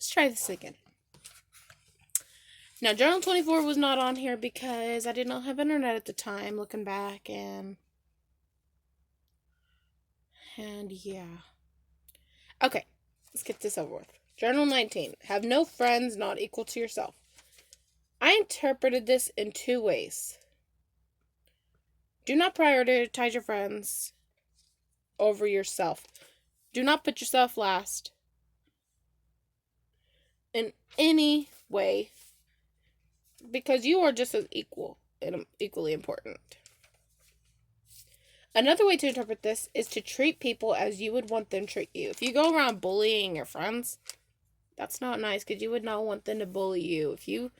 Let's try this again. Now, Journal 24 was not on here because I did not have internet at the time, looking back, and yeah. Okay, let's get this over with. Journal 19. Have no friends not equal to yourself. I interpreted this in two ways. Do not prioritize your friends over yourself. Do not put yourself last in any way, because you are just as equal and equally important. Another way to interpret this is to treat people as you would want them to treat you. If you go around bullying your friends, that's not nice, because you would not want them to bully you. If you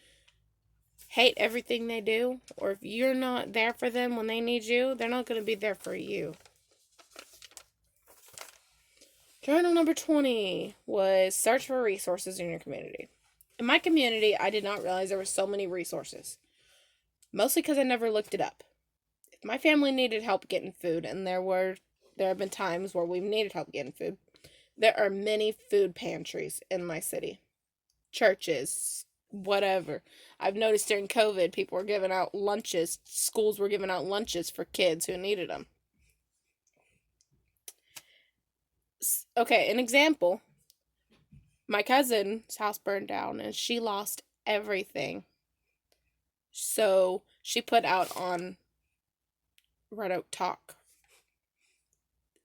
hate everything they do, or if you're not there for them when they need you, they're not going to be there for you. Journal number 20 was search for resources in your community. In my community, I did not realize there were so many resources. Mostly because I never looked it up. If my family needed help getting food, and there have been times where we've needed help getting food, there are many food pantries in my city. Churches, whatever. I've noticed during COVID, people were giving out lunches. Schools were giving out lunches for kids who needed them. Okay, an example. My cousin's house burned down and she lost everything. So she put out on Red Oak Talk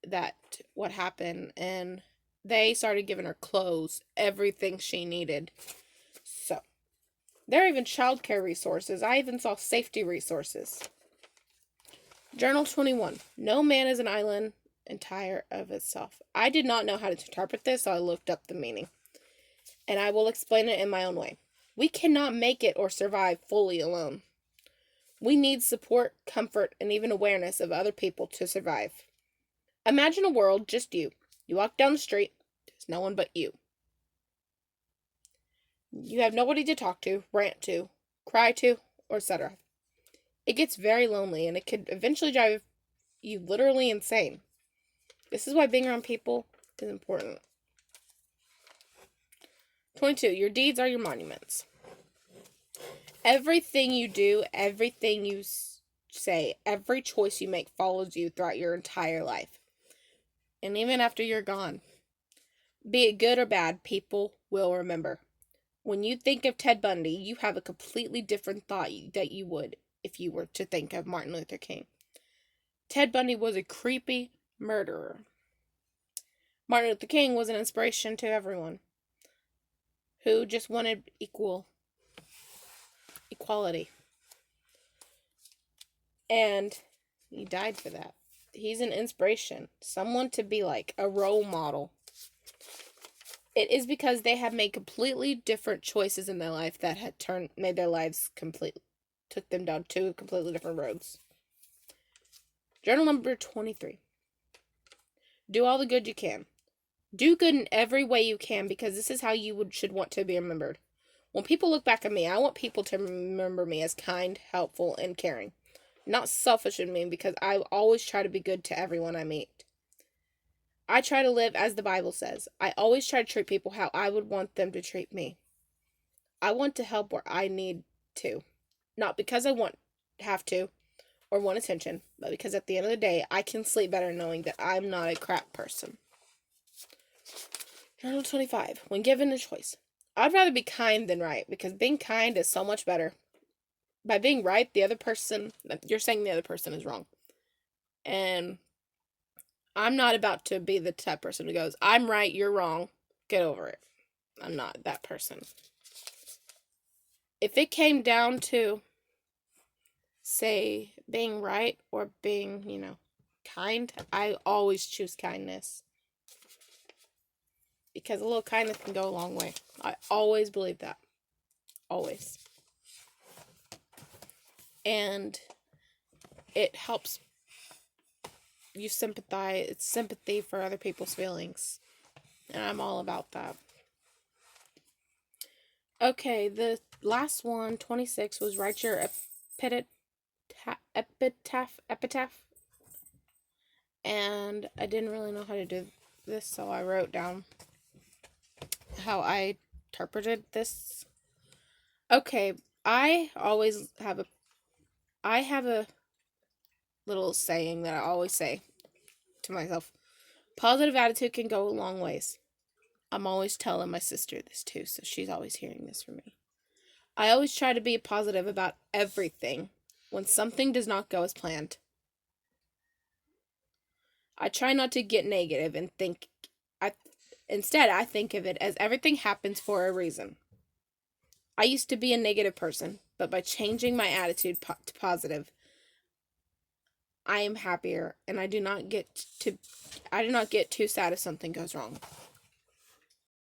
that what happened, and they started giving her clothes, everything she needed. So there are even childcare resources. I even saw safety resources. Journal 21. No man is an island entire of itself. I did not know how to interpret this, so I looked up the meaning. And I will explain it in my own way. We cannot make it or survive fully alone. We need support, comfort, and even awareness of other people to survive. Imagine a world, just you. You walk down the street, there's no one but you. You have nobody to talk to, rant to, cry to, or etc. It gets very lonely, and it could eventually drive you literally insane. This is why being around people is important. 22. Your deeds are your monuments. Everything you do, everything you say, every choice you make follows you throughout your entire life. And even after you're gone. Be it good or bad, people will remember. When you think of Ted Bundy, you have a completely different thought that you would if you were to think of Martin Luther King. Ted Bundy was a creepy murderer. Martin Luther King was an inspiration to everyone who just wanted equality. And he died for that. He's an inspiration, someone to be like, a role model. It is because they have made completely different choices in their life that had made their lives took them down two completely different roads. Journal number 23. Do all the good you can. Do good in every way you can, because this is how you should want to be remembered. When people look back at me, I want people to remember me as kind, helpful, and caring. Not selfish and mean, because I always try to be good to everyone I meet. I try to live as the Bible says. I always try to treat people how I would want them to treat me. I want to help where I need to. Not because I have to or want attention, but because at the end of the day, I can sleep better knowing that I'm not a crap person. Journal 25. When given a choice. I'd rather be kind than right, because being kind is so much better. By being right, you're saying the other person is wrong. And I'm not about to be the type of person who goes, I'm right, you're wrong, get over it. I'm not that person. If it came down to, say, being right or being, kind, I always choose kindness. Because a little kindness can go a long way. I always believe that. Always. And it helps you sympathize. It's sympathy for other people's feelings. And I'm all about that. Okay, the last one, 26, was write your epitaph. And I didn't really know how to do this, so I wrote down how I interpreted this. Okay, I always have a I have a little saying that I always say to myself. Positive attitude can go a long ways. I'm always telling my sister this too, so she's always hearing this from me. I always try to be positive about everything when something does not go as planned. I try not to get negative and think I instead I think of it as everything happens for a reason. I used to be a negative person, but by changing my attitude to positive, I am happier and I do not get too sad if something goes wrong.